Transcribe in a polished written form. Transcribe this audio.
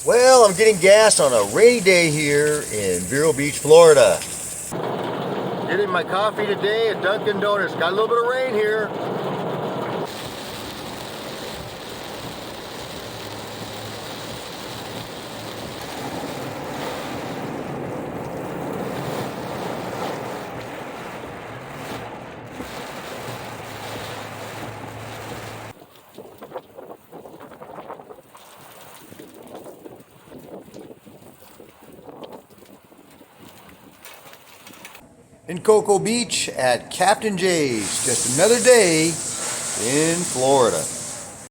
Well, I'm getting gas on a rainy day here in Vero Beach, Florida. Getting my coffee today at Dunkin' Donuts. Got a little bit of rain here. In Cocoa Beach at Captain Jay's. Just another day in Florida.